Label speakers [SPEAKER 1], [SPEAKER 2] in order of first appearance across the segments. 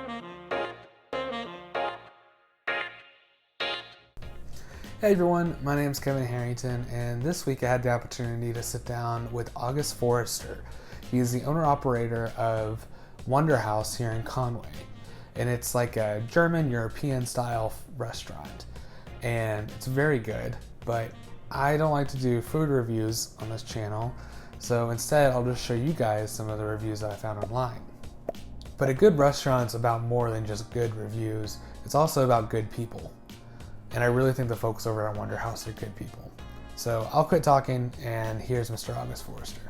[SPEAKER 1] Hey everyone, my name is Kevin Harrington, and this week I had the opportunity to sit down with Auguste Forrester. He is the owner-operator of WunderHaus here in Conway, and it's like a German European style restaurant, and it's very good, but I don't like to do food reviews on this channel, so instead I'll just show you guys some of the reviews that I found online. But a good restaurant's about more than just good reviews, it's also about good people. And I really think the folks over at WunderHaus are good people. So I'll quit talking, and here's Mr. Auguste Forrester.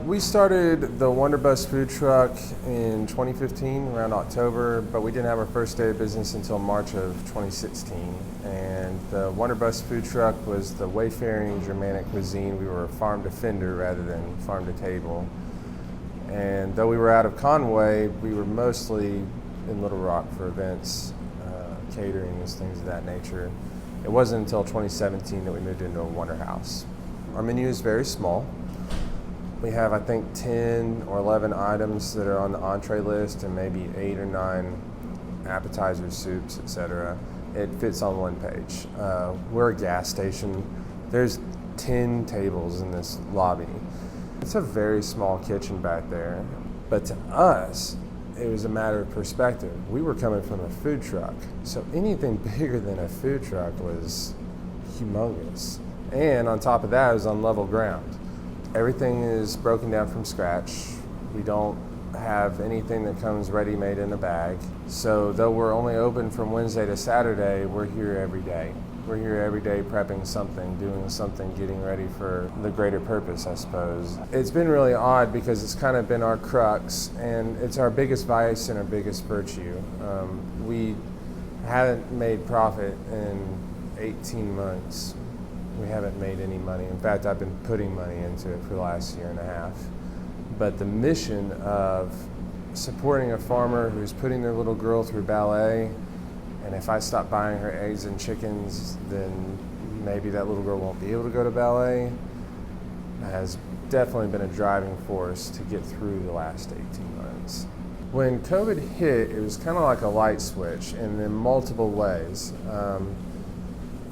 [SPEAKER 2] We started the WunderBus food truck in 2015, around October, but we didn't have our first day of business until March of 2016. And the WunderBus food truck was the wayfaring Germanic cuisine. We were a farm to fender rather than farm to table. And though we were out of Conway, we were mostly in Little Rock for events, catering, things of that nature. It wasn't until 2017 that we moved into a WunderHaus. Our menu is very small. We have, I think, 10 or 11 items that are on the entree list and maybe 8 or 9 appetizers, soups, etc. It fits on one page. We're a gas station. There's 10 tables in this lobby. It's a very small kitchen back there, but to us, it was a matter of perspective. We were coming from a food truck, so anything bigger than a food truck was humongous. And on top of that, it was on level ground. Everything is broken down from scratch. We don't have anything that comes ready-made in a bag. So though we're only open from Wednesday to Saturday, we're here every day. We're here every day prepping something, doing something, getting ready for the greater purpose, I suppose. It's been really odd because it's kind of been our crux, and it's our biggest vice and our biggest virtue. We haven't made profit in 18 months. We haven't made any money. In fact, I've been putting money into it for the last year and a half. But the mission of supporting a farmer who's putting their little girl through ballet, and if I stop buying her eggs and chickens, then maybe that little girl won't be able to go to ballet, has definitely been a driving force to get through the last 18 months. When COVID hit, it was kind of like a light switch, and in multiple ways.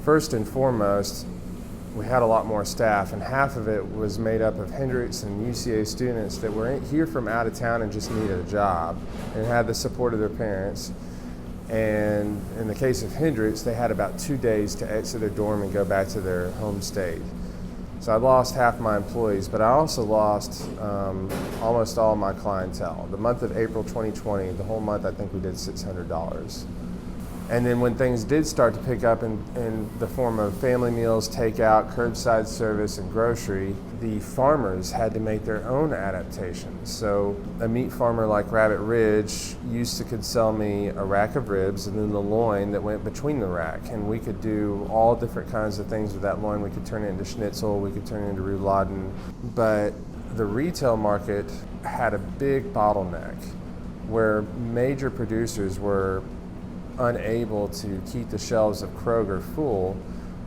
[SPEAKER 2] First and foremost, we had a lot more staff, and half of it was made up of Hendrix and UCA students that were here from out of town and just needed a job and had the support of their parents. And in the case of Hendrix, they had about 2 days to exit their dorm and go back to their home state. So I lost half my employees, but I also lost almost all my clientele. The month of April 2020, the whole month, I think we did $600. And then when things did start to pick up in the form of family meals, takeout, curbside service, and grocery, the farmers had to make their own adaptations. So a meat farmer like Rabbit Ridge could sell me a rack of ribs and then the loin that went between the rack. And we could do all different kinds of things with that loin. We could turn it into schnitzel, we could turn it into rouladen. But the retail market had a big bottleneck where major producers were unable to keep the shelves of Kroger full,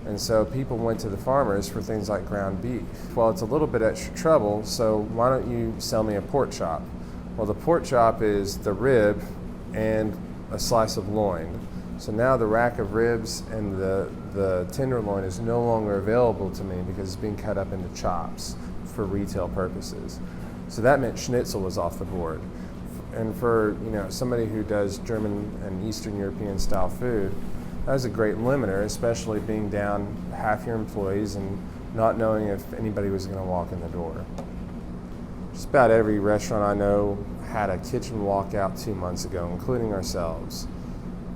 [SPEAKER 2] and so people went to the farmers for things like ground beef. Well, it's a little bit extra trouble, so why don't you sell me a pork chop? Well, the pork chop is the rib and a slice of loin. So now the rack of ribs and the tenderloin is no longer available to me because it's being cut up into chops for retail purposes. So that meant schnitzel was off the board. And for somebody who does German and Eastern European style food, that was a great limiter, especially being down half your employees and not knowing if anybody was going to walk in the door. Just about every restaurant I know had a kitchen walkout 2 months ago, including ourselves.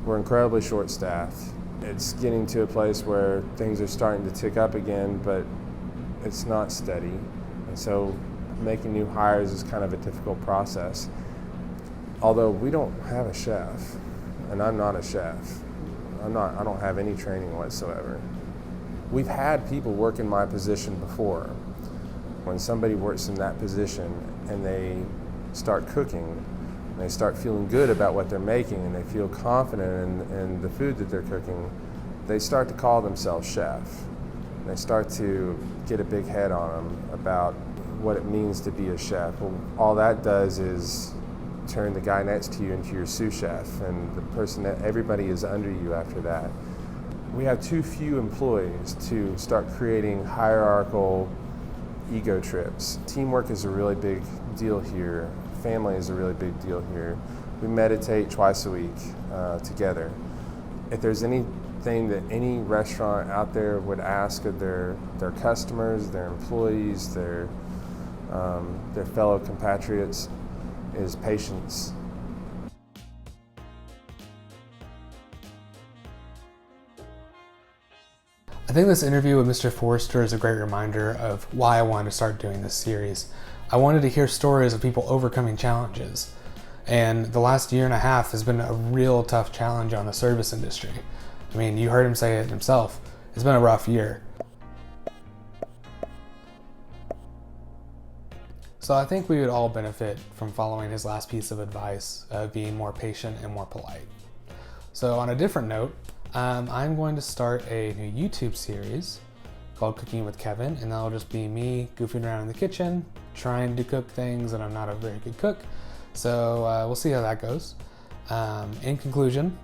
[SPEAKER 2] We're incredibly short-staffed. It's getting to a place where things are starting to tick up again, but it's not steady. And so making new hires is kind of a difficult process. Although we don't have a chef, and I'm not a chef. I don't have any training whatsoever. We've had people work in my position before. When somebody works in that position and they start cooking, and they start feeling good about what they're making, and they feel confident in the food that they're cooking, they start to call themselves chef. And they start to get a big head on them about what it means to be a chef. Well, all that does is turn the guy next to you into your sous chef, and the person that everybody is under you after that. We have too few employees to start creating hierarchical ego trips. Teamwork is a really big deal here. Family is a really big deal here. We meditate twice a week together. If there's anything that any restaurant out there would ask of their customers, their employees, their fellow compatriots, is patience.
[SPEAKER 1] I think this interview with Mr. Forrester is a great reminder of why I wanted to start doing this series. I wanted to hear stories of people overcoming challenges. And the last year and a half has been a real tough challenge on the service industry. I mean, you heard him say it himself. It's been a rough year. So I think we would all benefit from following his last piece of advice of being more patient and more polite. So on a different note, I'm going to start a new YouTube series called Cooking with Kevin, and that'll just be me goofing around in the kitchen, trying to cook things, and I'm not a very good cook. So we'll see how that goes. In conclusion,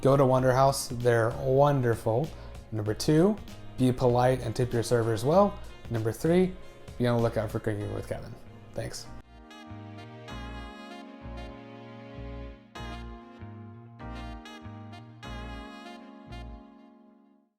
[SPEAKER 1] go to WunderHaus. They're wonderful. Number 2, be polite and tip your servers well. Number 3, be on the lookout for Cooking with Kevin. Thanks.